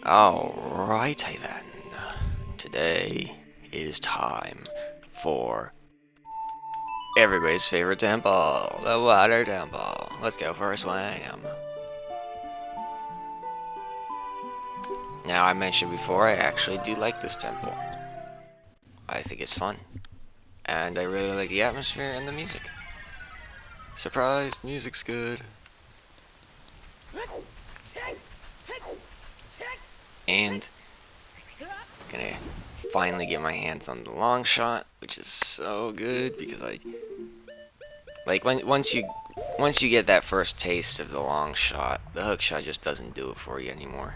Alrighty then. Today is time for everybody's favorite temple, the water temple. Let's go for a swim. Now, I mentioned before, I actually do like this temple. I think it's fun. And I really like the atmosphere and the music. Surprise, music's good. And gonna finally get my hands on the long shot, which is so good because once you get that first taste of the long shot, the hook shot just doesn't do it for you anymore.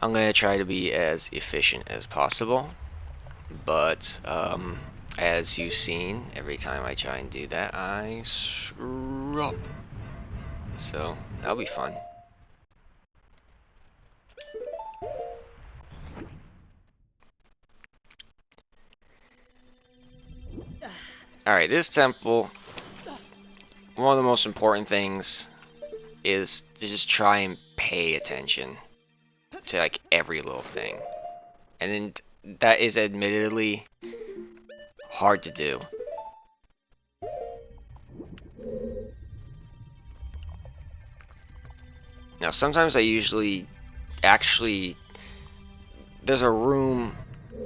I'm gonna try to be as efficient as possible, but as you've seen, every time I try and do that, I screw up. So that'll be fun. Alright, this temple, one of the most important things is to just try and pay attention to like every little thing. And then that is admittedly hard to do. Now sometimes I actually there's a room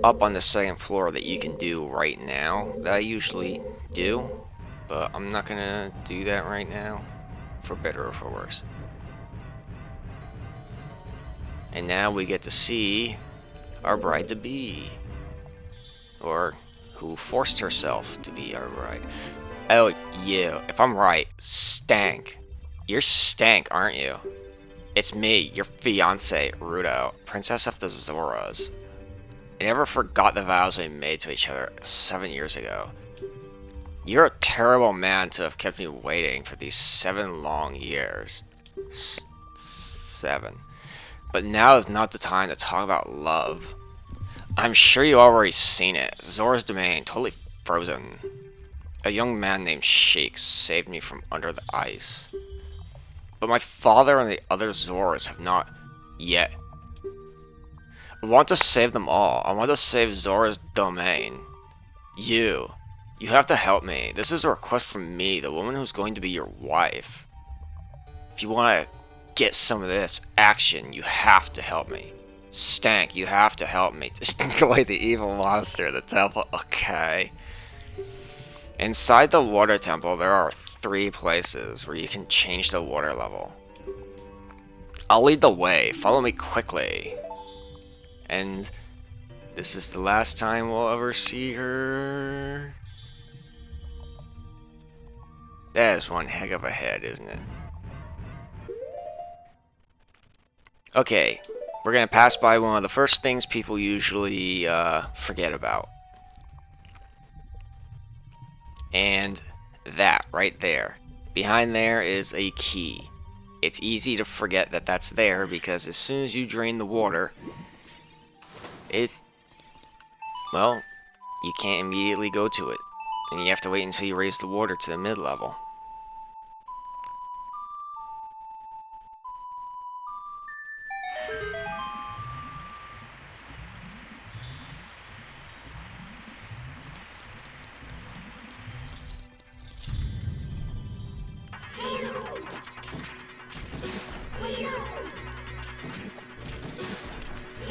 up on the second floor that you can do right now that I usually do, but I'm not gonna do that right now, for better or for worse. And now we get to see our bride-to-be, or who forced herself to be our bride. Oh, you, if I'm right, Stank. You're Stank, aren't you? It's me, your fiance, Rudo, Princess of the Zoras. I never forgot the vows we made to each other 7 years ago. You're a terrible man to have kept me waiting for these 7 long years. 7. But now is not the time to talk about love. I'm sure you already seen it. Zora's domain, totally frozen. A young man named Sheik saved me from under the ice. But my father and the other Zoras have not yet. I want to save them all. I want to save Zora's domain. You have to help me. This is a request from me, the woman who's going to be your wife. If you want to get some of this action, you have to help me. Stank, you have to help me to take away the evil monster in the temple. Okay. Inside the water temple, there are 3 places where you can change the water level. I'll lead the way. Follow me quickly. And this is the last time we'll ever see her. That is one heck of a head, isn't it? Okay, we're gonna pass by one of the first things people usually forget about. And that right there. Behind there is a key. It's easy to forget that that's there because as soon as you drain the water, well, you can't immediately go to it. And you have to wait until you raise the water to the mid-level.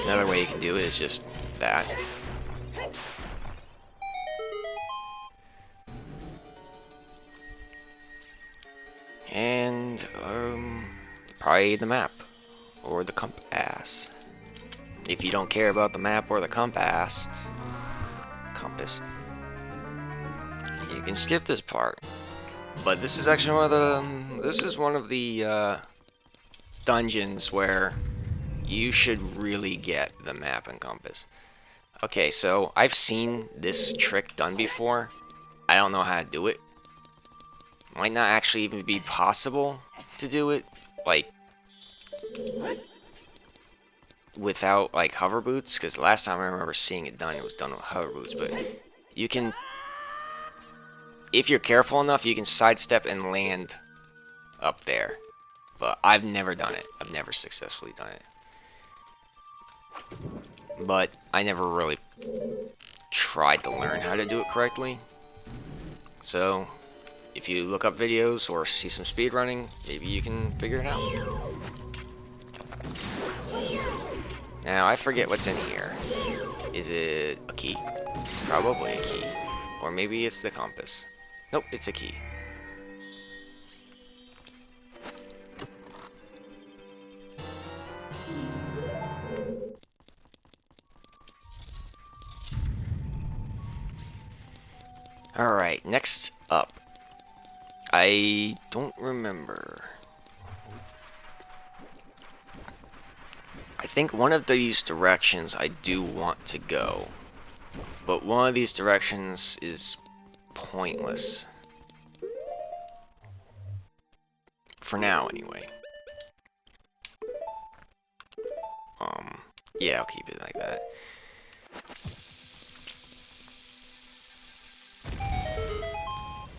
Another way you can do it is just that. And probably the map or the compass. If you don't care about the map or the compass, you can skip this part. But this is actually one of the dungeons where you should really get the map and compass. Okay, so I've seen this trick done before. I don't know how to do it. Might not actually even be possible to do it, like, without, like, hover boots, because the last time I remember seeing it done, it was done with hover boots, but you can, if you're careful enough, you can sidestep and land up there. But I've never done it. I've never successfully done it. But I never really tried to learn how to do it correctly. So, if you look up videos or see some speedrunning, maybe you can figure it out. Now, I forget what's in here. Is it a key? Probably a key. Or maybe it's the compass. Nope, it's a key. Alright, next up. I don't remember. I think one of these directions I do want to go. But one of these directions is pointless. For now, anyway. Yeah, I'll keep it like that.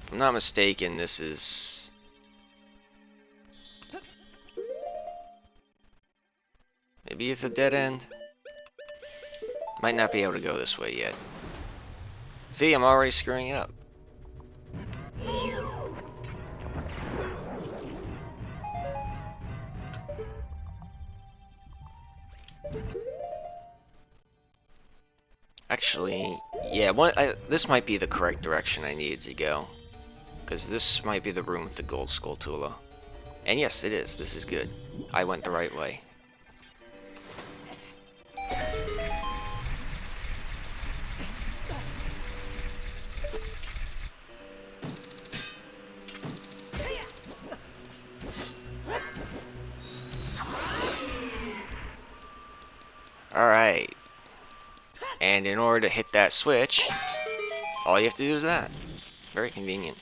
If I'm not mistaken, this is... Maybe it's a dead end? Might not be able to go this way yet. See, I'm already screwing it up. Actually, yeah, this might be the correct direction I needed to go. Because this might be the room with the gold skulltula. And yes, it is. This is good. I went the right way. Alright. And in order to hit that switch, all you have to do is that. Very convenient.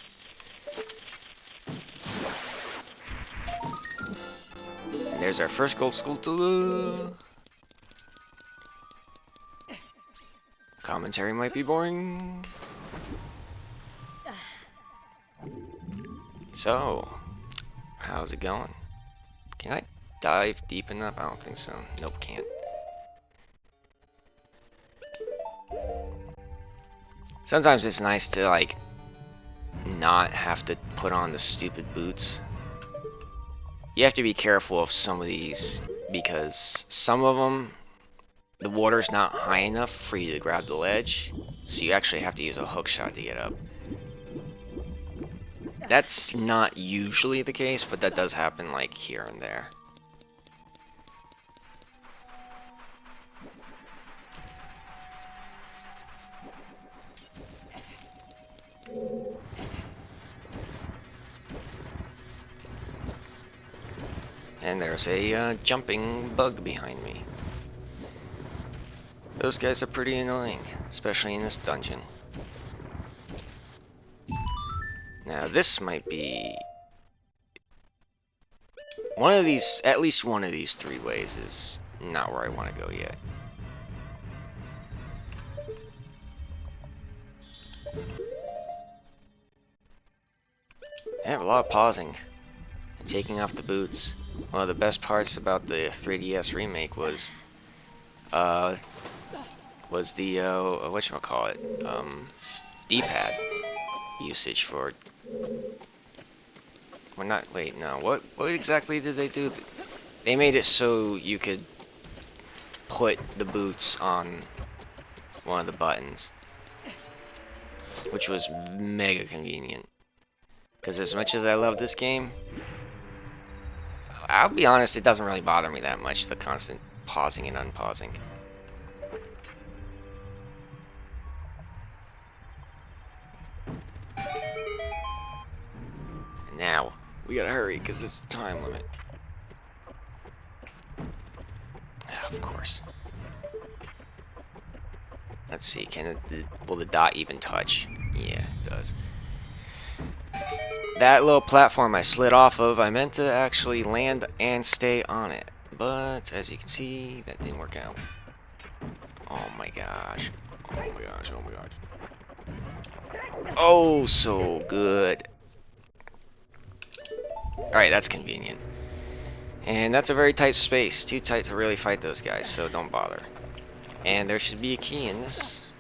And there's our first gold skulltula. Commentary might be boring. So, how's it going? Can I dive deep enough? I don't think so. Nope, can't. Sometimes it's nice to, like, not have to put on the stupid boots. You have to be careful of some of these, because some of them, the water's not high enough for you to grab the ledge, so you actually have to use a hook shot to get up. That's not usually the case, but that does happen, like, here and there. And there's a jumping bug behind me. Those guys are pretty annoying, especially in this dungeon. Now this might be... one of these, at least one of these three ways is not where I want to go yet. I have a lot of pausing and taking off the boots. One of the best parts about the 3DS remake was the whatchamacallit, D-pad usage for... We're not... Wait, no. What exactly did they do? They made it so you could put the boots on one of the buttons, which was mega convenient. Because as much as I love this game, I'll be honest, it doesn't really bother me that much, the constant pausing and unpausing. Now, we gotta hurry, because it's the time limit. Of course. Let's see, will the dot even touch? Yeah, it does. That little platform I slid off of, I meant to actually land and stay on it. But, as you can see, that didn't work out. Oh my gosh. Oh my gosh, oh my gosh. Oh, so good. Alright, that's convenient. And that's a very tight space. Too tight to really fight those guys, so don't bother. And there should be a key in this.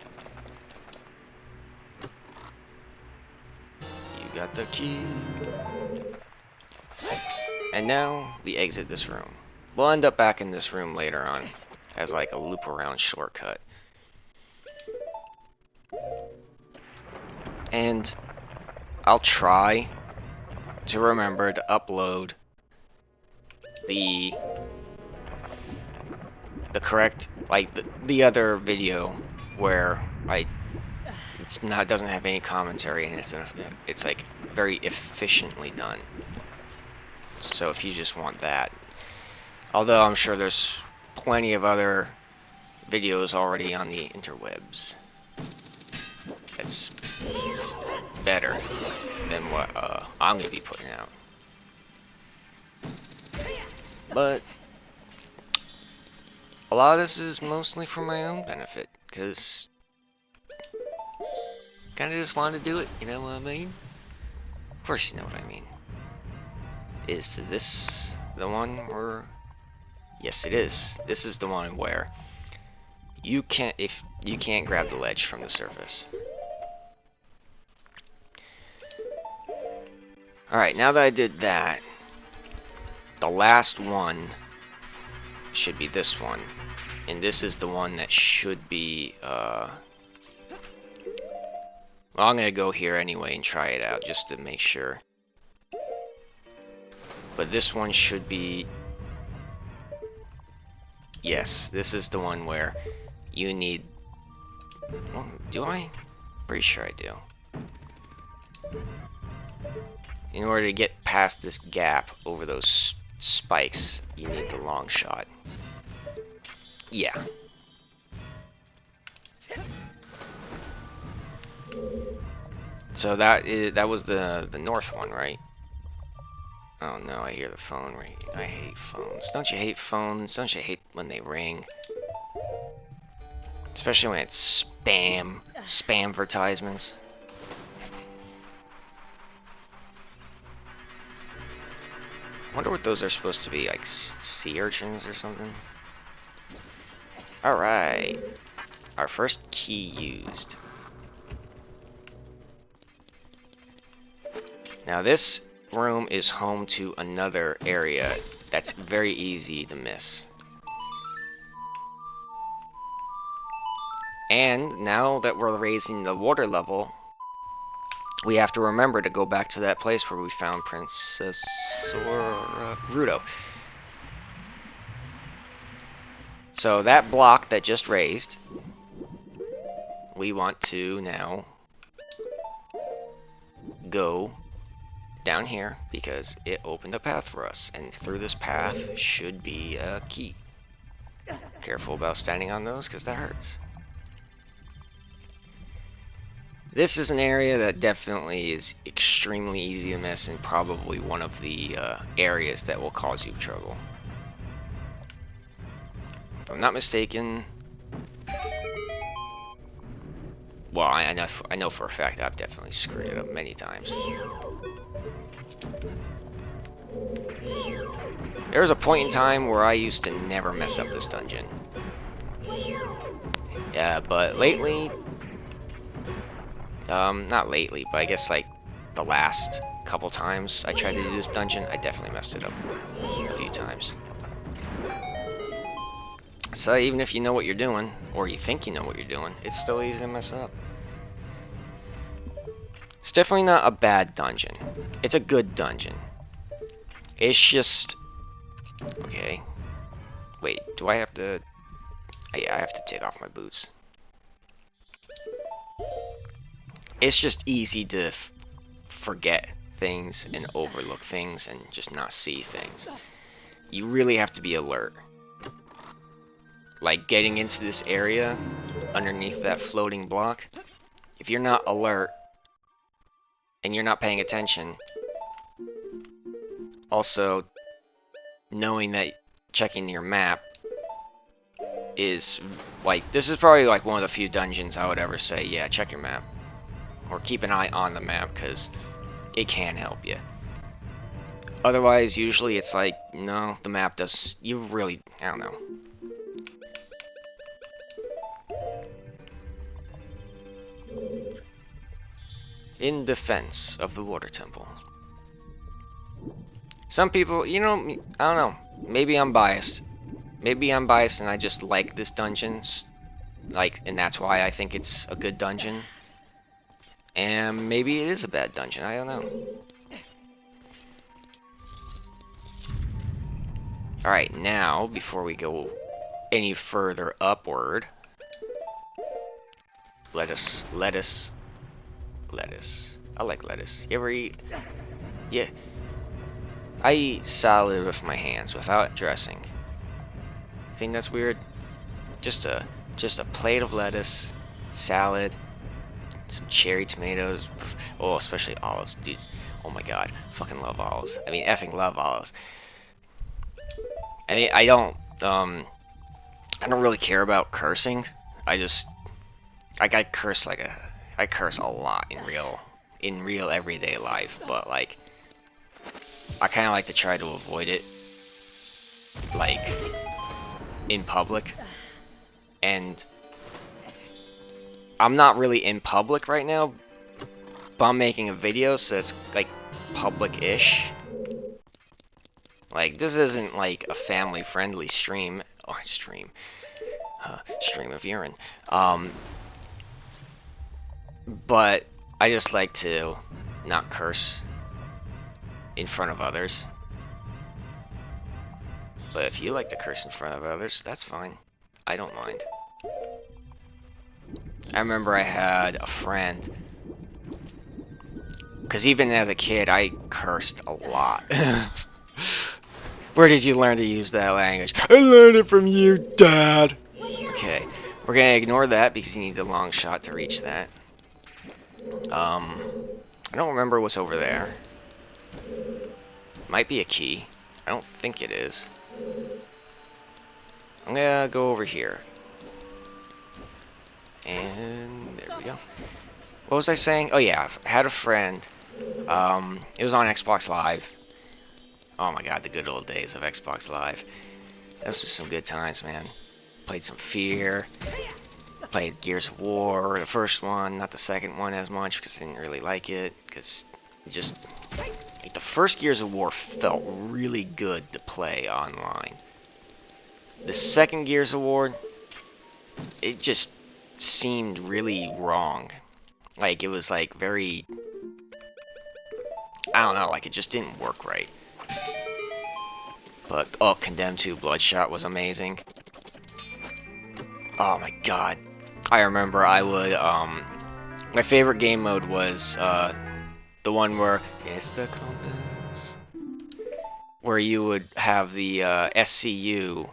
You got the key. And now we exit this room. We'll end up back in this room later on as like a loop around shortcut. And I'll try to remember to upload the correct, like the other video where it doesn't have any commentary and it's like very efficiently done. So if you just want that, although I'm sure there's plenty of other videos already on the interwebs that's better than what I'm gonna be putting out. But a lot of this is mostly for my own benefit, because kinda just wanted to do it, you know what I mean? Of course you know what I mean. Is this the one where... Yes, it is. This is the one where you can't grab the ledge from the surface. Alright, now that I did that, the last one should be this one. And this is the one that should be, well, I'm gonna go here anyway and try it out just to make sure. But this one should be... Yes, this is the one where you need... Well, do I? Pretty sure I do. In order to get past this gap over those spikes, you need the long shot. Yeah. So that was the north one, right? Oh no, I hear the phone ring. I hate phones. Don't you hate phones? Don't you hate when they ring? Especially when it's spam advertisements. Wonder what those are supposed to be, like sea urchins or something? Alright. Our first key used. Now this room is home to another area that's very easy to miss. And now that we're raising the water level, we have to remember to go back to that place where we found Princess Ruto. So that block that just raised, we want to now go down here because it opened a path for us, and through this path should be a key. Careful about standing on those because that hurts. This is an area that definitely is extremely easy to miss and probably one of the areas that will cause you trouble. If I'm not mistaken, well, I know for a fact I've definitely screwed it up many times. There was a point in time where I used to never mess up this dungeon. Yeah, but lately, not lately, but I guess like the last couple times I tried to do this dungeon, I definitely messed it up a few times. So even if you know what you're doing, or you think you know what you're doing, it's still easy to mess up. It's definitely not a bad dungeon. It's a good dungeon. It's just... Okay. Wait, do I have to... Yeah, I have to take off my boots. It's just easy to forget things and overlook things and just not see things. You really have to be alert. Like getting into this area underneath that floating block, if you're not alert and you're not paying attention, also knowing that checking your map is like, this is probably like one of the few dungeons I would ever say, yeah, check your map or keep an eye on the map because it can help you. Otherwise, usually it's like, no, the map does, you really, I don't know. In defense of the water temple. Some people, you know, I don't know, maybe I'm biased. Maybe I'm biased and I just like this dungeon, like, and that's why I think it's a good dungeon. And maybe it is a bad dungeon, I don't know. Alright, now, before we go any further upward, lettuce. I like lettuce. You ever eat? Yeah. I eat salad with my hands without dressing. Think that's weird? Just a plate of lettuce, salad, some cherry tomatoes. Oh, especially olives, dude. Oh my god, fucking love olives. I mean, effing love olives. I mean, I don't really care about cursing. I just, like, I curse a lot in real everyday life, but like, I kind of like to try to avoid it, like, in public. And I'm not really in public right now, but I'm making a video, so it's like public-ish. Like, this isn't like a family-friendly stream, or stream of urine. But I just like to not curse in front of others. But if you like to curse in front of others, that's fine. I don't mind. I remember I had a friend, because even as a kid, I cursed a lot. Where did you learn to use that language? I learned it from you, Dad! Okay, we're gonna ignore that because you need the long shot to reach that. I don't remember what's over there. Might be a key. I don't think it is. I'm gonna go over here. And there we go. What was I saying? Oh yeah, I had a friend. It was on Xbox Live. Oh my god, the good old days of Xbox Live. Those were some good times, man. Played some Fear. Played Gears of War, the first one, not the second one as much because I didn't really like it. Because just, like, the first Gears of War felt really good to play online. The second Gears of War, it just seemed really wrong. Like, it was like very, I don't know, like it just didn't work right. But, oh, Condemned 2 Bloodshot was amazing. Oh my god. I remember I would, my favorite game mode was, the one where, it's the compass, where you would have the, SCU,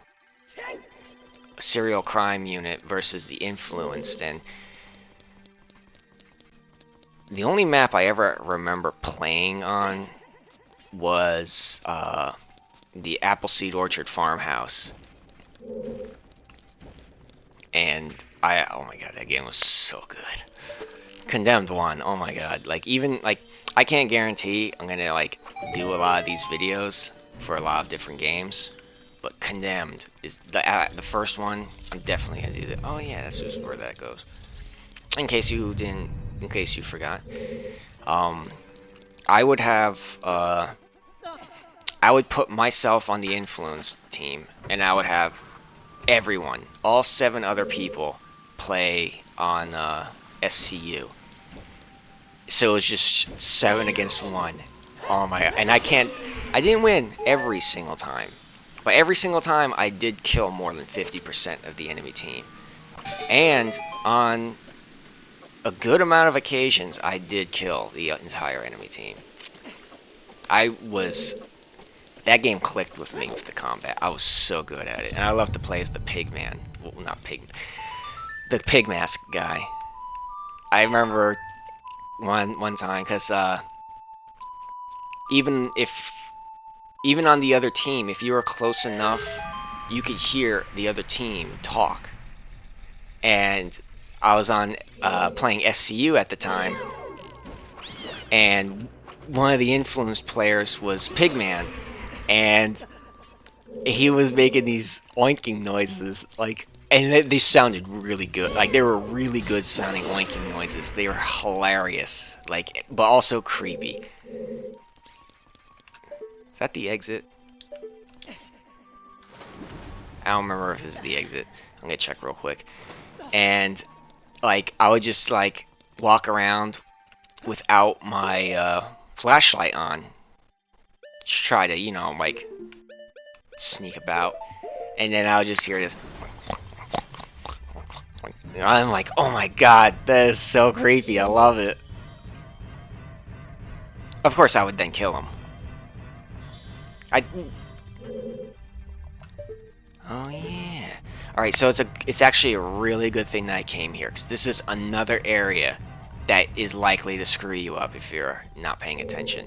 Serial Crime Unit, versus the Influenced, and the only map I ever remember playing on was, the Appleseed Orchard Farmhouse. And oh my god, that game was so good. Condemned 1, oh my god. Like, even, like, I can't guarantee I'm gonna, like, do a lot of these videos for a lot of different games. But Condemned is the first one. I'm definitely gonna do that. Oh yeah, that's where that goes. In case you forgot. I would have, I would put myself on the Influence team, and I would have everyone, all 7 other people, play on SCU. So it's just 7 against 1. Oh my god. And I didn't win every single time. But every single time I did kill more than 50% of the enemy team. And on a good amount of occasions, I did kill the entire enemy team. That game clicked with me with the combat. I was so good at it. And I love to play as the pig man. Well, not pig. The pig mask guy. I remember one time, because even on the other team, if you were close enough, you could hear the other team talk. And I was on playing SCU at the time, and one of the influenced players was Pigman, and he was making these oinking noises, like, and they sounded really good. Like, they were really good sounding oinking noises. They were hilarious, like, but also creepy. Is that the exit? I don't remember if this is the exit. I'm gonna check real quick. And, like, I would just, like, walk around without my flashlight on. Just try to, you know, like, sneak about. And then I would just hear this. I'm like, oh my god, that is so creepy. I love it. Of course, I would then kill him. Oh yeah. All right, so it's actually a really good thing that I came here, because this is another area that is likely to screw you up if you're not paying attention.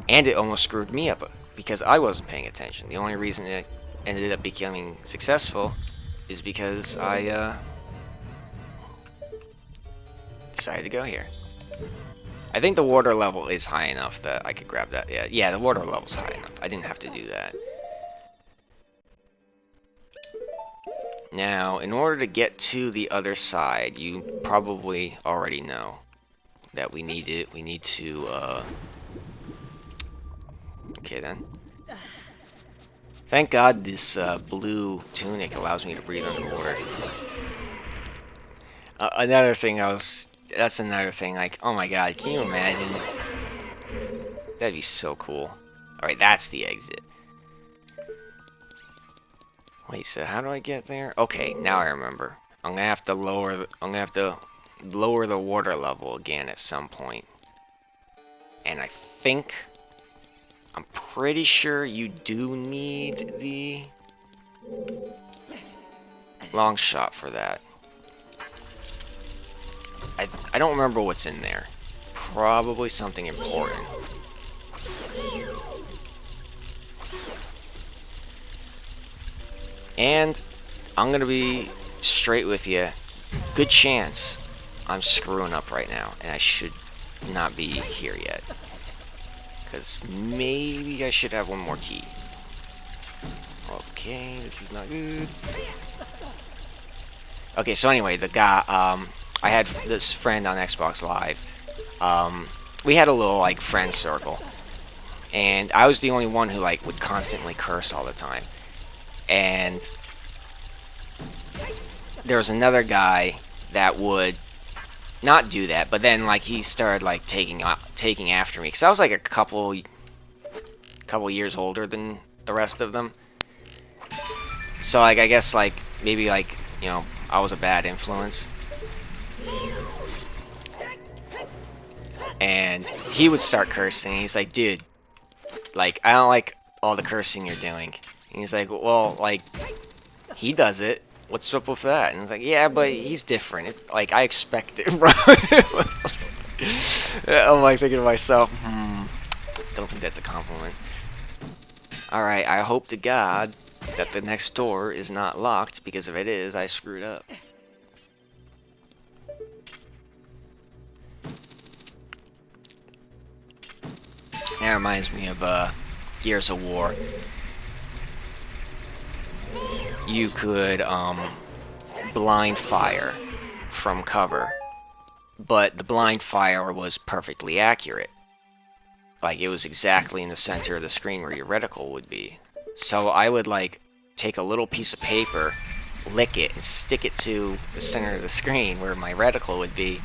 And it almost screwed me up because I wasn't paying attention. The only reason it ended up becoming successful is because I decided to go here. I think the water level is high enough that I could grab that. Yeah, the water level's high enough. I didn't have to do that. Now, in order to get to the other side, you probably already know that we need it. We need to, okay then. Thank God this blue tunic allows me to breathe underwater. Another thing that's another thing, like, oh my god, can you imagine? That'd be so cool. Alright, that's the exit. Wait, so how do I get there? Okay, now I remember. I'm gonna have to lower the water level again at some point. And I'm pretty sure you do need the long shot for that. I don't remember what's in there. Probably something important. And I'm gonna be straight with you. Good chance I'm screwing up right now, and I should not be here yet. Because maybe I should have one more key. Okay, this is not good. Okay, so anyway, the guy, I had this friend on Xbox Live. We had a little, like, friend circle. And I was the only one who, like, would constantly curse all the time. And there was another guy that would not do that, but then, like, he started, like, taking after me, because I was like a couple years older than the rest of them. So, like, I guess, like, maybe, like, you know, I was a bad influence. And he would start cursing. He's like, dude, like, I don't like all the cursing you're doing. And he's like, well, like, he does it. What's up with that? And it's like, yeah, but he's different. It's like, I expect it, bro. I'm like thinking to myself, don't think that's a compliment. Alright, I hope to God that the next door is not locked, because if it is, I screwed up. That reminds me of Gears of War. You could blind fire from cover, but the blind fire was perfectly accurate. Like, it was exactly in the center of the screen where your reticle would be. So I would, like, take a little piece of paper, lick it, and stick it to the center of the screen where my reticle would be,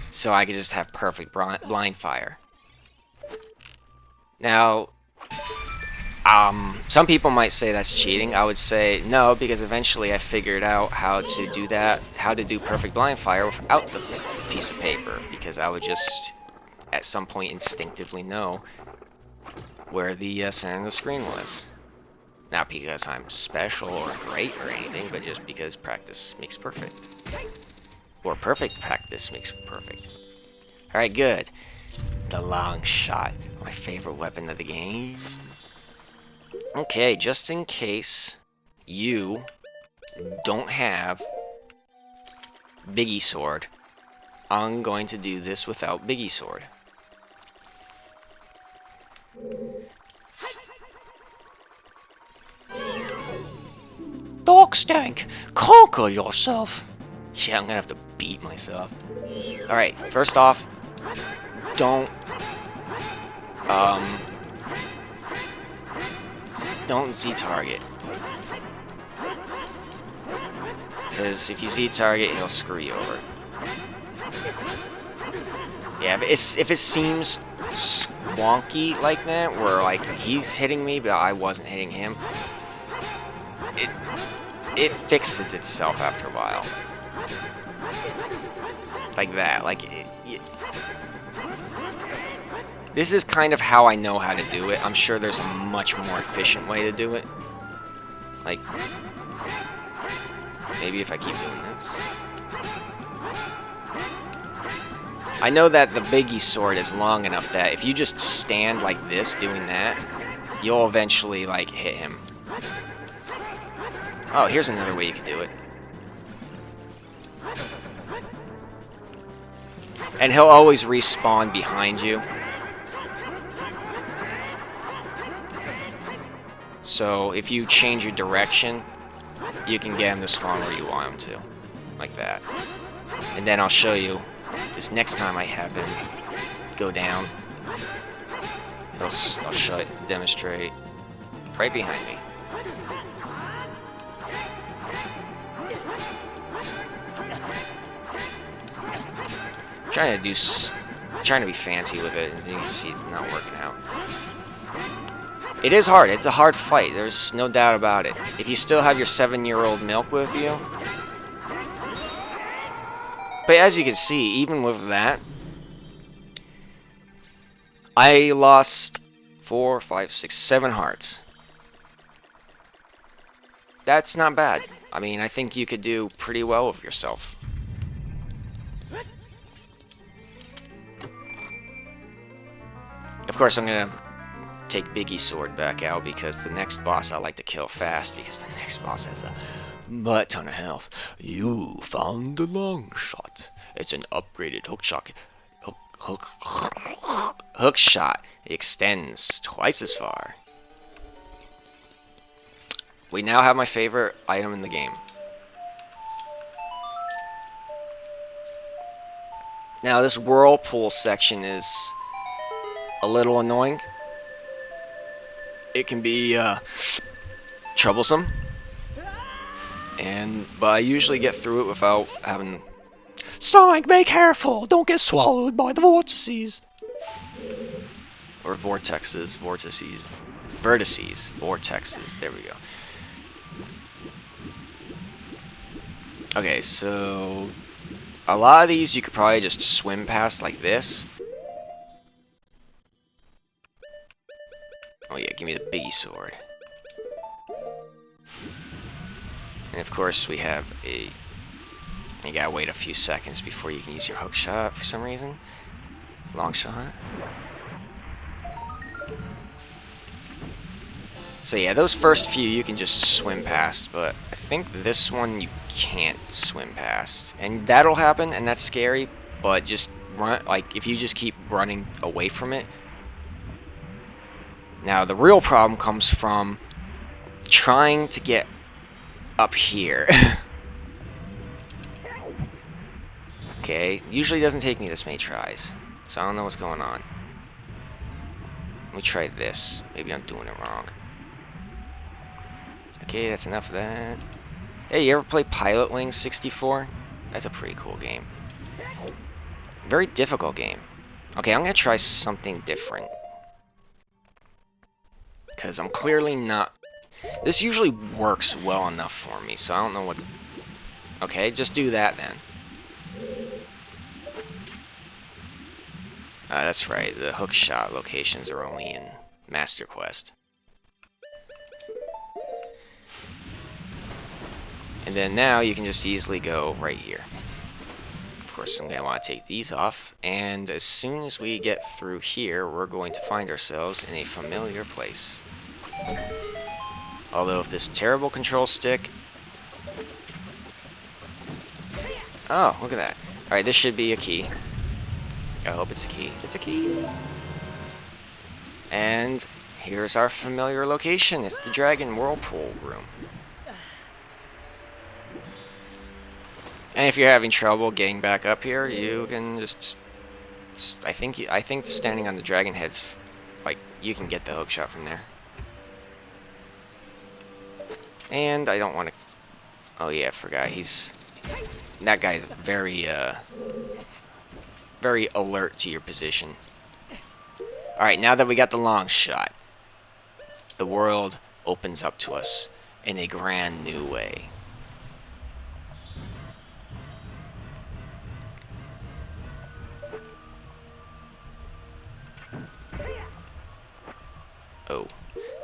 so I could just have perfect blind fire. Now, some people might say that's cheating. I would say no, because eventually I figured out how to do that, how to do perfect blind fire without the piece of paper, because I would just, at some point, instinctively know where the center of the screen was. Not because I'm special or great or anything, but just because practice makes perfect. Or perfect practice makes perfect. Alright, good. The long shot. My favorite weapon of the game. Okay, just in case you don't have Biggie Sword, I'm going to do this without Biggie Sword. stank. Conquer yourself. Yeah, I'm gonna have to beat myself. Alright, first off, don't Z-target. Because if you Z-target, he'll screw you over. Yeah, if it seems wonky like that, where like he's hitting me but I wasn't hitting him, it fixes itself after a while. Like that, this is kind of how I know how to do it. I'm sure there's a much more efficient way to do it. Like, maybe if I keep doing this. I know that the Biggie sword is long enough that if you just stand like this doing that, you'll eventually like hit him. Oh, here's another way you can do it. And he'll always respawn behind you. So if you change your direction, you can get him to spawn where you want him to. Like that. And then I'll show you this next time I have him go down. I'll show it, demonstrate right behind me. Trying to be fancy with it, and you can see it's not working out. It is hard. It's a hard fight. There's no doubt about it. If you still have your 7-year-old milk with you. But as you can see, even with that, I lost 4, 5, 6, 7 hearts. That's not bad. I mean, I think you could do pretty well with yourself. Of course, I'm gonna take Biggie's sword back out because the next boss I like to kill fast because the next boss has a butt ton of health. You found the long shot. It's an upgraded hook shot. Hook shot. It extends twice as far. We now have my favorite item in the game. Now this whirlpool section is a little annoying. It can be troublesome, but I usually get through it without having. Sonic, be careful! Don't get swallowed by the vortices. Or vortexes, vortices, vortexes. There we go. Okay, so a lot of these you could probably just swim past like this. Oh yeah, give me the Biggie sword. And of course we have a... You gotta wait a few seconds before you can use your hook shot for some reason. Long shot. So yeah, those first few you can just swim past, but I think this one you can't swim past. And that'll happen, and that's scary, but just run, like, if you just keep running away from it. Now, the real problem comes from trying to get up here. Okay, usually doesn't take me this many tries, so I don't know what's going on. Let me try this. Maybe I'm doing it wrong. Okay, that's enough of that. Hey, you ever play Pilot Wings 64? That's a pretty cool game. Very difficult game. Okay, I'm gonna try something different. Because I'm clearly not... This usually works well enough for me, so I don't know what's... Okay, just do that then. That's right, the hook shot locations are only in Master Quest. And then now you can just easily go right here. Of course, I'm going to want to take these off, and as soon as we get through here, we're going to find ourselves in a familiar place. Although with this terrible control stick... Oh, look at that. Alright, this should be a key. I hope it's a key. It's a key! And here's our familiar location. It's the Dragon Whirlpool room. And if you're having trouble getting back up here, you can just... I think standing on the dragon heads, like, you can get the hook shot from there. And I don't want to... Oh yeah, I forgot. That guy's very, very alert to your position. Alright, now that we got the long shot, the world opens up to us in a grand new way. Oh,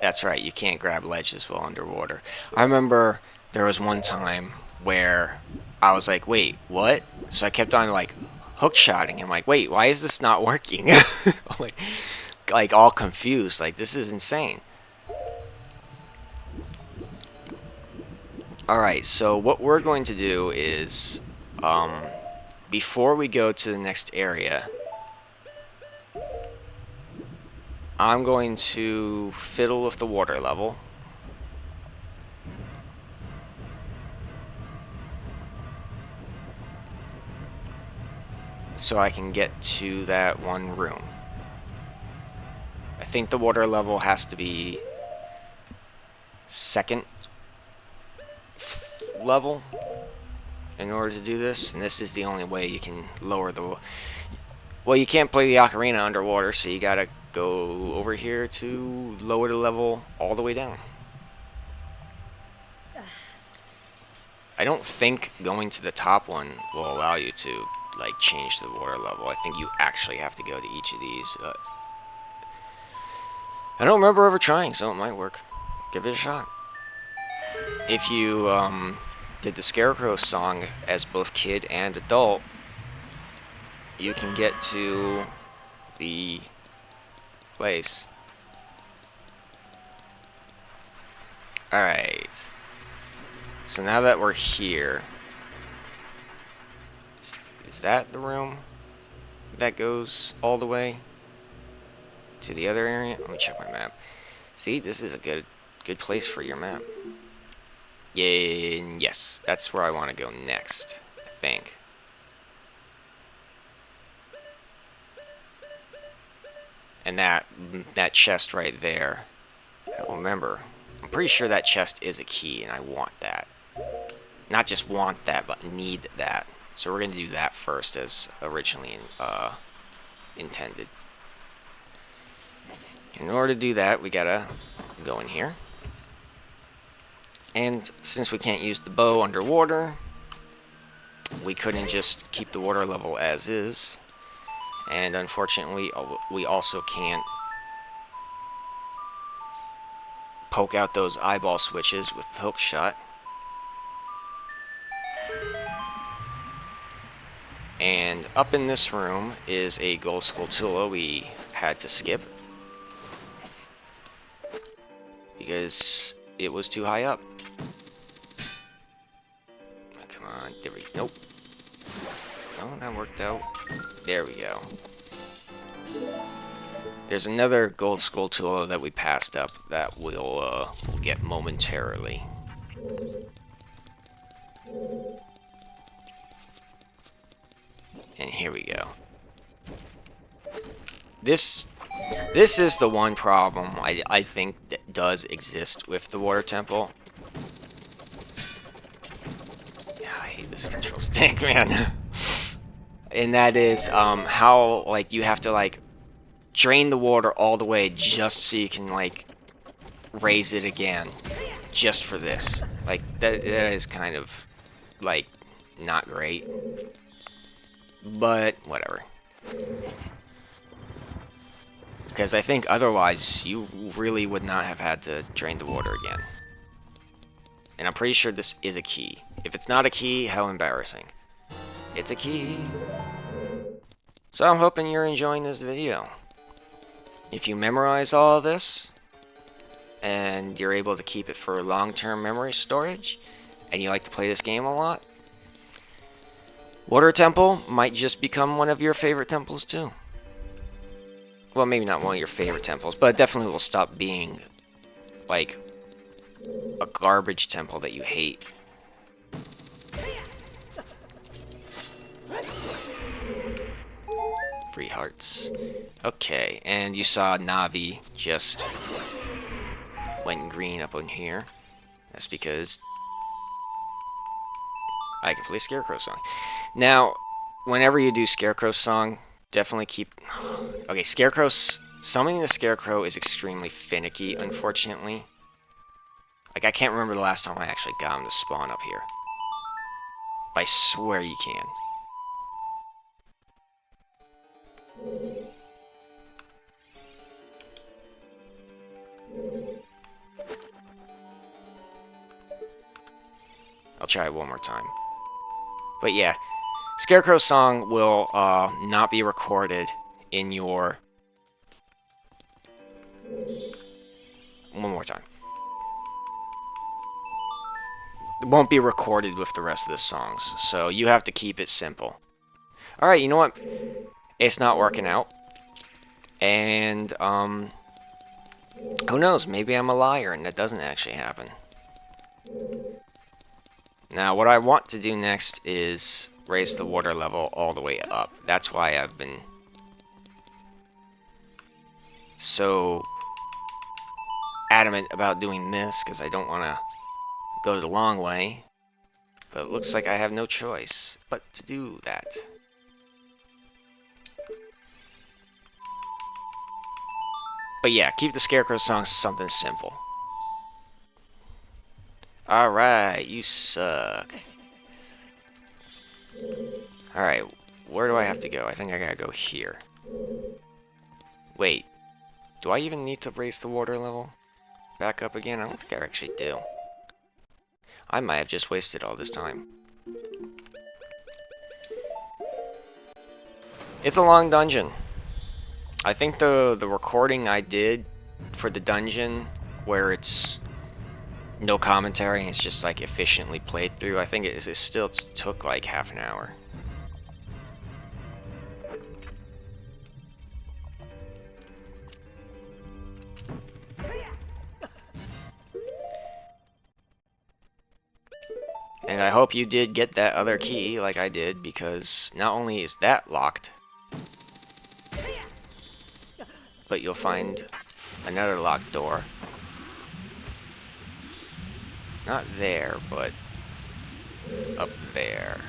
that's right, you can't grab ledges while underwater. I remember there was one time where I was like, wait, what? So I kept on, like, hook shotting. I'm like, wait, why is this not working? like all confused. Like, this is insane. Alright, so what we're going to do is, before we go to the next area, I'm going to fiddle with the water level. So I can get to that one room. I think the water level has to be second level in order to do this, and this is the only way you can lower the... Well, you can't play the Ocarina underwater, so you gotta go over here to lower the level all the way down. I don't think going to the top one will allow you to, like, change the water level. I think you actually have to go to each of these. I don't remember ever trying, so it might work. Give it a shot. If you did the Scarecrow song as both kid and adult, you can get to the place. Alright. So now that we're here, is that the room that goes all the way to the other area? Let me check my map. See, this is a good place for your map. Yeah, yes, that's where I want to go next, I think. And that chest right there, remember, I'm pretty sure that chest is a key, and I want that. Not just want that, but need that. So we're going to do that first, as originally intended. In order to do that, we gotta go in here. And since we can't use the bow underwater, we couldn't just keep the water level as is. And unfortunately, we also can't poke out those eyeball switches with the hook shot. And up in this room is a gold Skulltula we had to skip because it was too high up. Oh, come on, there we go. Nope. Oh, that worked out. There we go. There's another gold Skulltula that we passed up that we'll get momentarily. And here we go. This is the one problem I think that does exist with the water temple. Yeah, I hate this control stick, man. And that is how, like, you have to, like, drain the water all the way just so you can, like, raise it again just for this. Like, that is kind of, like, not great. But whatever. Because I think otherwise you really would not have had to drain the water again. And I'm pretty sure this is a key. If it's not a key, how embarrassing. It's a key. So I'm hoping you're enjoying this video. If you memorize all of this, and you're able to keep it for long-term memory storage, and you like to play this game a lot, Water Temple might just become one of your favorite temples too. Well, maybe not one of your favorite temples, but it definitely will stop being like a garbage temple that you hate. Free hearts. Okay, and you saw Navi just went green up on here. That's because I can play Scarecrow Song. Now, whenever you do Scarecrow Song, definitely keep... Okay, summoning the Scarecrow is extremely finicky, unfortunately. Like, I can't remember the last time I actually got him to spawn up here. But I swear you can. I'll try it one more time. But yeah, Scarecrow Song will not be recorded in your... One more time. It won't be recorded with the rest of the songs, so you have to keep it simple. Alright, you know what? It's not working out. And, who knows? Maybe I'm a liar and that doesn't actually happen. Now, what I want to do next is raise the water level all the way up. That's why I've been so adamant about doing this, because I don't want to go the long way. But it looks like I have no choice but to do that. But yeah, keep the Scarecrow Song something simple. Alright, you suck. Alright, where do I have to go? I think I gotta go here. Wait, do I even need to raise the water level back up again? I don't think I actually do. I might have just wasted all this time. It's a long dungeon. I think the recording I did for the dungeon, where it's no commentary and it's just like efficiently played through, I think it still took like half an hour. And I hope you did get that other key like I did, because not only is that locked, but you'll find another locked door. Not there, but up there.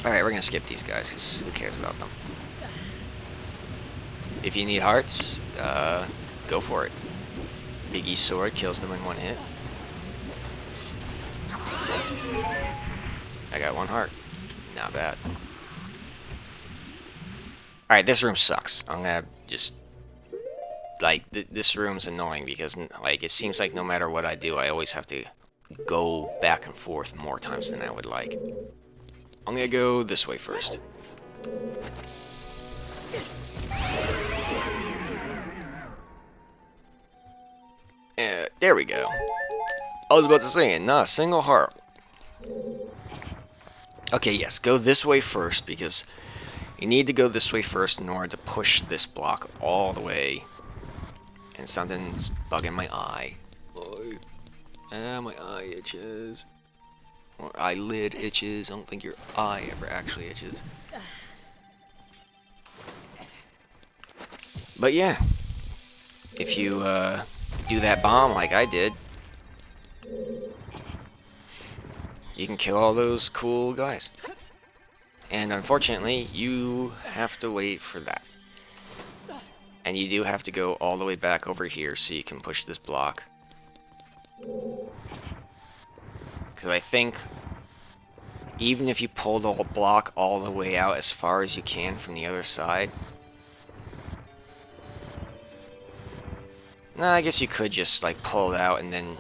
Alright, we're gonna skip these guys, because who cares about them? If you need hearts, go for it. Biggie's sword kills them in one hit. I got one heart. Not bad. Alright, this room sucks. I'm gonna just... Like, this room's annoying because, like, it seems like no matter what I do, I always have to go back and forth more times than I would like. I'm gonna go this way first. There we go. I was about to say, not a single heart. Okay, yes, go this way first, because you need to go this way first in order to push this block all the way. And something's bugging my eye. My eye itches. Or eyelid itches. I don't think your eye ever actually itches. But yeah, if you do that bomb like I did, you can kill all those cool guys. And unfortunately, you have to wait for that. And you do have to go all the way back over here so you can push this block. Because I think even if you pull the whole block all the way out as far as you can from the other side, nah, I guess you could just like pull it out and then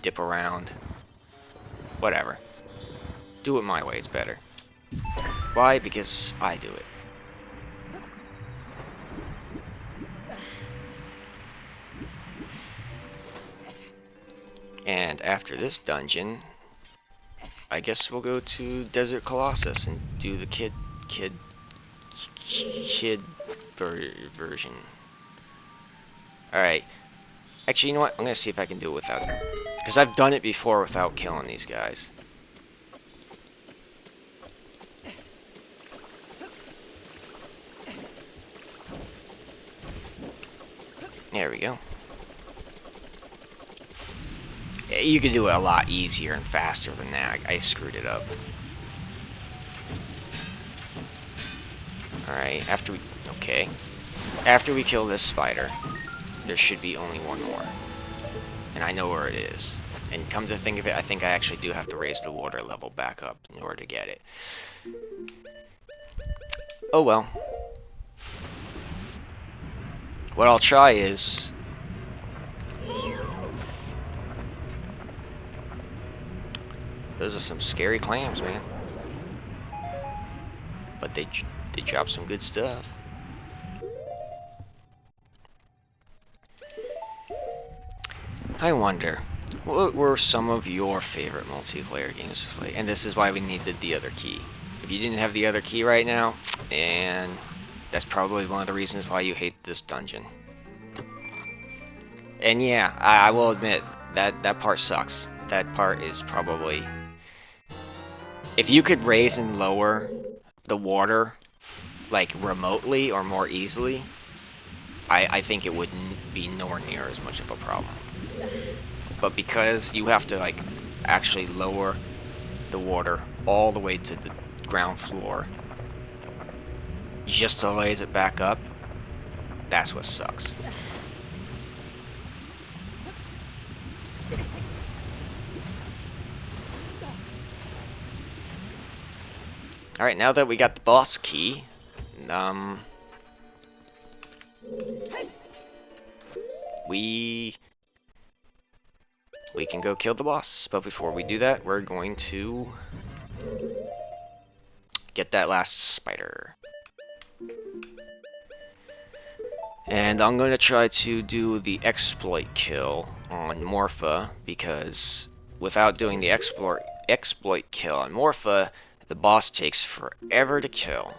dip around. Whatever. Do it my way, it's better. Why? Because I do it. And after this dungeon, I guess we'll go to Desert Colossus and do the kid version. Alright. Actually, you know what? I'm gonna see if I can do it without... Because I've done it before without killing these guys. There we go. You could do it a lot easier and faster than that. I screwed it up. Alright, okay. After we kill this spider, there should be only one more. And I know where it is. And come to think of it, I think I actually do have to raise the water level back up in order to get it. Oh well. What I'll try is... Those are some scary clams, man. But they drop some good stuff. I wonder, what were some of your favorite multiplayer games to play? And this is why we needed the other key. If you didn't have the other key right now, and that's probably one of the reasons why you hate this dungeon. And yeah, I will admit, that part sucks. That part is probably... If you could raise and lower the water, like, remotely or more easily, I think it wouldn't be nowhere near as much of a problem. But because you have to, like, actually lower the water all the way to the ground floor just to raise it back up, that's what sucks. Alright, now that we got the boss key, we can go kill the boss. But before we do that, we're going to get that last spider. And I'm going to try to do the exploit kill on Morpha, because without doing the exploit kill on Morpha, the boss takes forever to kill.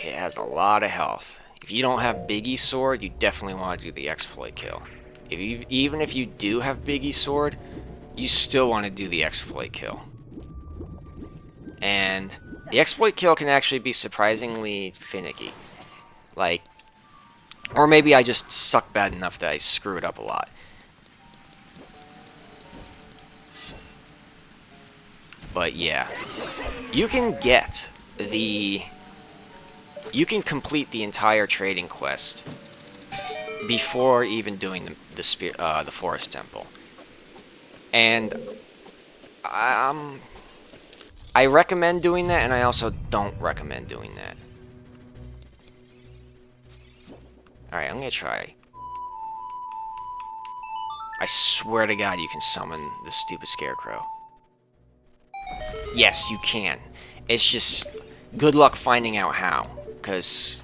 It has a lot of health. If you don't have Biggie's sword, you definitely want to do the exploit kill. Even if you do have Biggie's sword, you still want to do the exploit kill. And the exploit kill can actually be surprisingly finicky. Like, or maybe I just suck bad enough that I screw it up a lot. But yeah, you can complete the entire trading quest before even doing the forest temple. And I recommend doing that, and I also don't recommend doing that. Alright, I'm gonna try. I swear to God you can summon this stupid scarecrow. Yes, you can. It's just good luck finding out how, because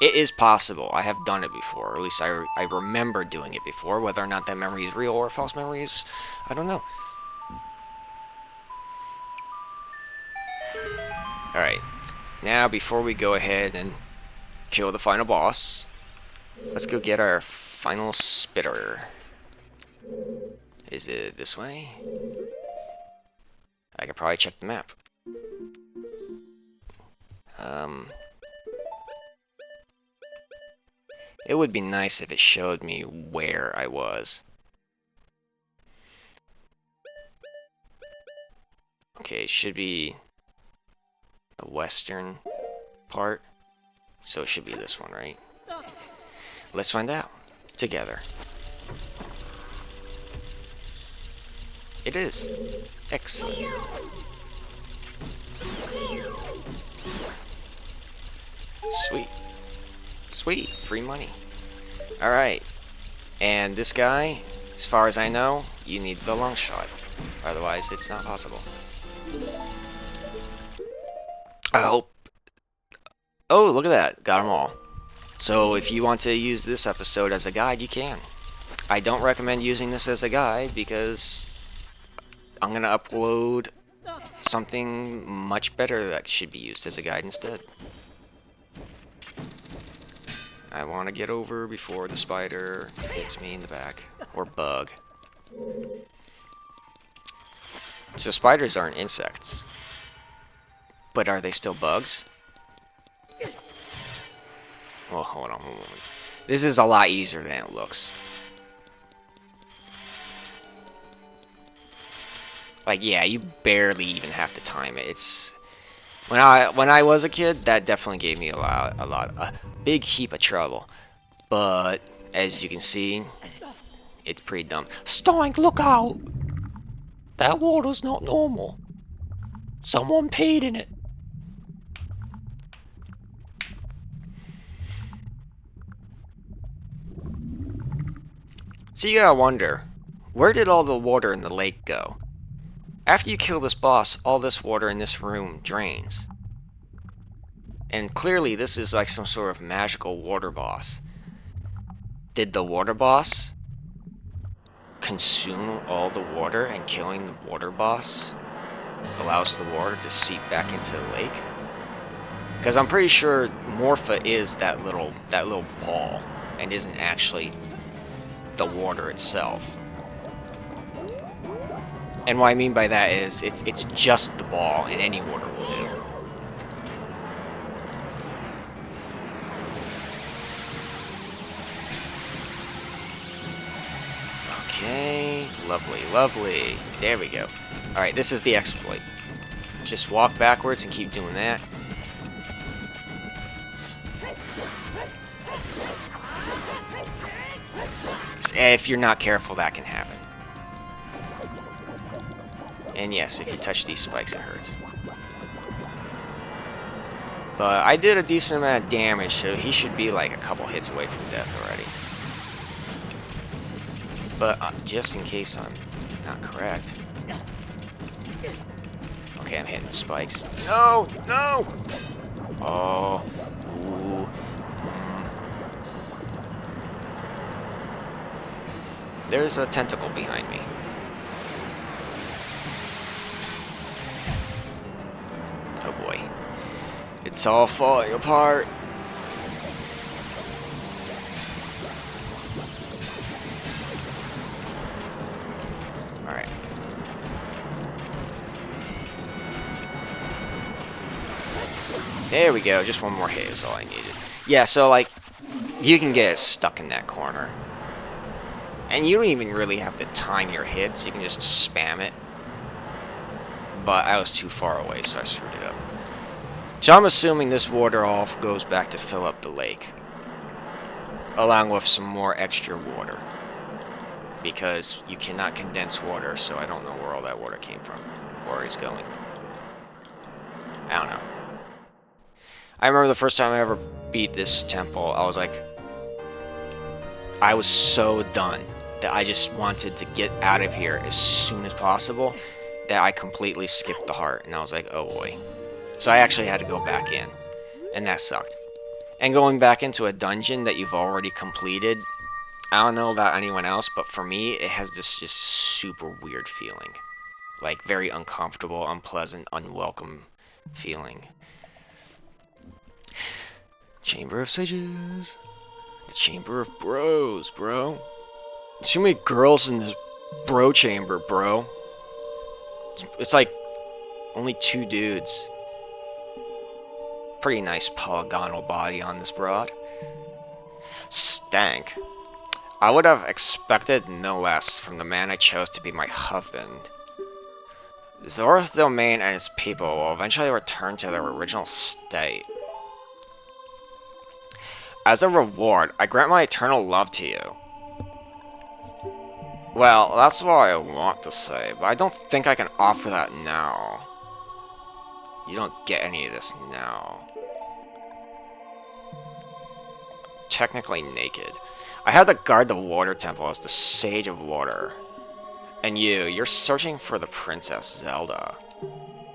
it is possible. I have done it before, or at least I remember doing it before. Whether or not that memory is real or false memories, I don't know. Alright, now before we go ahead and kill the final boss, let's go get our final spitter. Is it this way? I could probably check the map. It would be nice if it showed me where I was. Okay, it should be the western part. So it should be this one, right? Let's find out together. It is. Excellent. Sweet. Sweet. Free money. Alright. And this guy, as far as I know, you need the long shot. Otherwise, it's not possible. I hope... Oh, look at that. Got them all. So if you want to use this episode as a guide, you can. I don't recommend using this as a guide because I'm going to upload something much better that should be used as a guide instead. I want to get over before the spider hits me in the back. Or bug. So spiders aren't insects. But are they still bugs? Well, hold on one moment. This is a lot easier than it looks. Like, yeah, you barely even have to time it. It's when I was a kid, that definitely gave me a big heap of trouble. But as you can see, it's pretty dumb. Stoink, look out! That water's not normal. Someone peed in it. So you gotta wonder, where did all the water in the lake go? After you kill this boss, all this water in this room drains. And clearly this is like some sort of magical water boss. Did the water boss consume all the water, and killing the water boss allows the water to seep back into the lake? Because I'm pretty sure Morpha is that little ball and isn't actually the water itself. And what I mean by that is it's just the ball, and any water will do. Okay, lovely, lovely. There we go. Alright, this is the exploit. Just walk backwards and keep doing that. If you're not careful, that can happen. And yes, if you touch these spikes, it hurts. But I did a decent amount of damage, so he should be like a couple hits away from death already. But just in case I'm not correct. Okay, I'm hitting the spikes. No! No! Oh. Ooh. There's a tentacle behind me. Oh boy. It's all falling apart. Alright. There we go. Just one more hit is all I needed. Yeah, so like, you can get stuck in that corner. And you don't even really have to time your hits. You can just spam it. But I was too far away, so I screwed it up. So I'm assuming this water all goes back to fill up the lake, along with some more extra water, because you cannot condense water, so I don't know where all that water came from, or is going. I don't know. I remember the first time I ever beat this temple, I was like, I was so done that I just wanted to get out of here as soon as possible that I completely skipped the heart, and I was like, oh boy. So I actually had to go back in, and that sucked. And going back into a dungeon that you've already completed, I don't know about anyone else, but for me, it has this just super weird feeling. Like, very uncomfortable, unpleasant, unwelcome feeling. Chamber of Sages. The Chamber of Bros, bro. There's too many girls in this bro chamber, bro. It's like only 2 dudes. Pretty nice polygonal body on this broad. Stank. I would have expected no less from the man I chose to be my husband. Zora's domain and its people will eventually return to their original state. As a reward, I grant my eternal love to you. Well, that's what I want to say, but I don't think I can offer that now. You don't get any of this now. Technically naked. I had to guard the water temple as the Sage of Water. And you're searching for the Princess Zelda.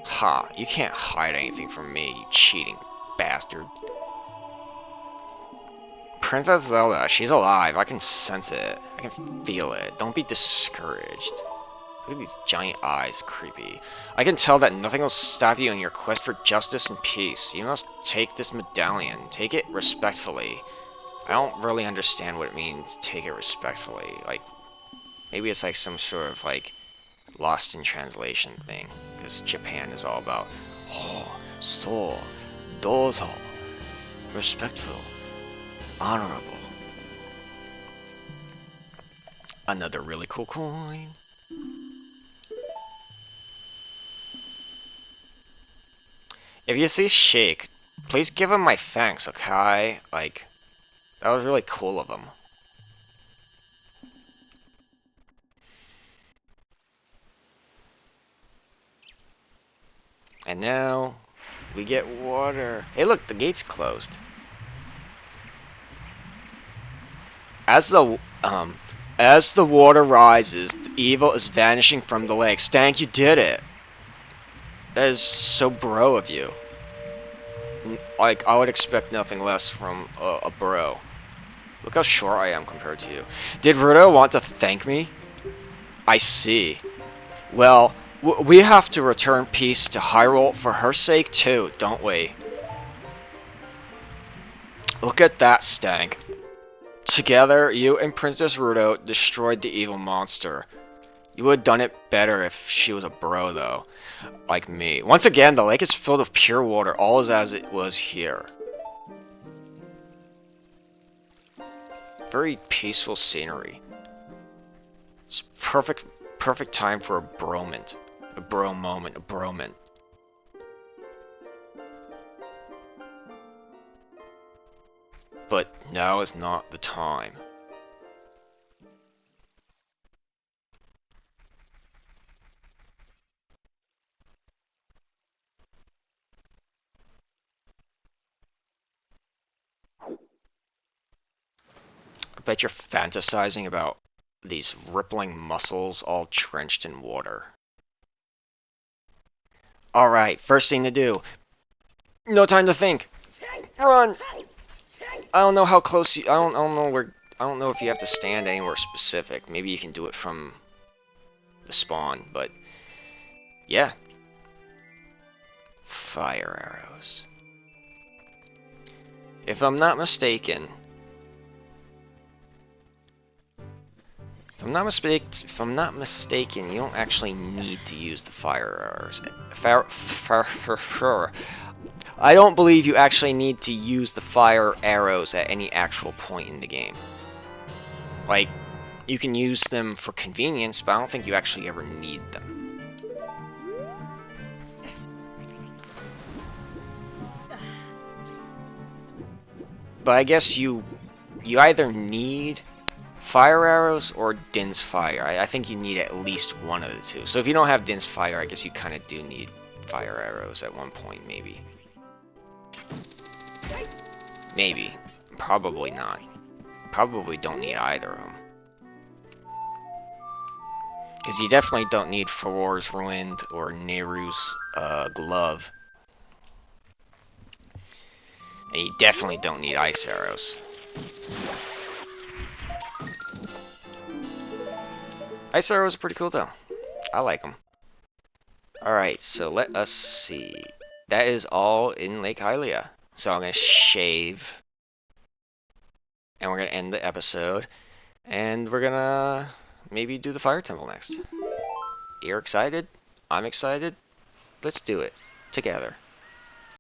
Ha, you can't hide anything from me, you cheating bastard. Princess Zelda, she's alive, I can sense it. I can feel it. Don't be discouraged. Look at these giant eyes, creepy. I can tell that nothing will stop you in your quest for justice and peace. You must take this medallion. Take it respectfully. I don't really understand what it means, take it respectfully. Like, maybe it's like some sort of, like, lost in translation thing. Because Japan is all about, oh, so, dozo, respectful, honorable. Another really cool coin. If you see Shake, please give him my thanks, okay? Like, that was really cool of him. And now, we get water. Hey look, the gate's closed. As the water rises, the evil is vanishing from the lake. Stank, you did it! That is so bro of you. Like, I would expect nothing less from a bro. Look how short I am compared to you. Did Ruto want to thank me? I see. Well, we have to return peace to Hyrule for her sake too, don't we? Look at that, Stank. Together, you and Princess Ruto destroyed the evil monster. You would have done it better if she was a bro, though. Like me. Once again, the lake is filled with pure water, all is as it was here. Very peaceful scenery. It's perfect time for a bromant. A bro moment, a bromant. But now is not the time. I bet you're fantasizing about these rippling muscles all drenched in water. Alright, first thing to do. No time to think. Run! I don't know how close you. I don't know where. I don't know if you have to stand anywhere specific. Maybe you can do it from the spawn, but yeah. Fire arrows. If I'm not mistaken, you don't actually need to use the fire arrows. I don't believe you actually need to use the fire arrows at any actual point in the game. Like, you can use them for convenience, but I don't think you actually ever need them. But I guess you either need fire arrows or Din's fire. I think you need at least one of the two. So if you don't have Din's fire, I guess you kind of do need fire arrows at one point, maybe. Maybe. Probably not. Probably don't need either of them. Because you definitely don't need Farore's Ruined or Nehru's glove. And you definitely don't need ice arrows. Ice arrows are pretty cool though. I like them. Alright, so let us see. That is all in Lake Hylia. So I'm going to shave. And we're going to end the episode. And we're going to maybe do the Fire Temple next. You're excited? I'm excited. Let's do it. Together.